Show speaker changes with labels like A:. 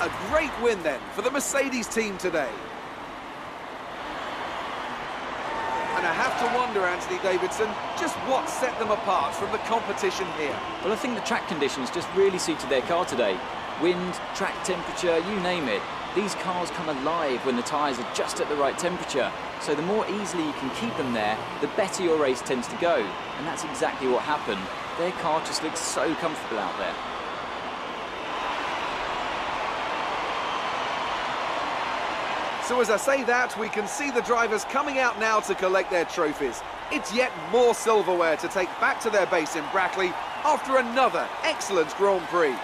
A: A great win then for the Mercedes team today. And I have to wonder, Anthony Davidson, just what set them apart from the competition here.
B: Well, I think the track conditions just really suited their car today. Wind, track temperature, you name it. These cars come alive when the tyres are just at the right temperature. So the more easily you can keep them there, the better your race tends to go. And that's exactly what happened. Their car just looks so comfortable out there.
A: So as I say that, we can see the drivers coming out now to collect their trophies. It's yet more silverware to take back to their base in Brackley after another excellent Grand Prix.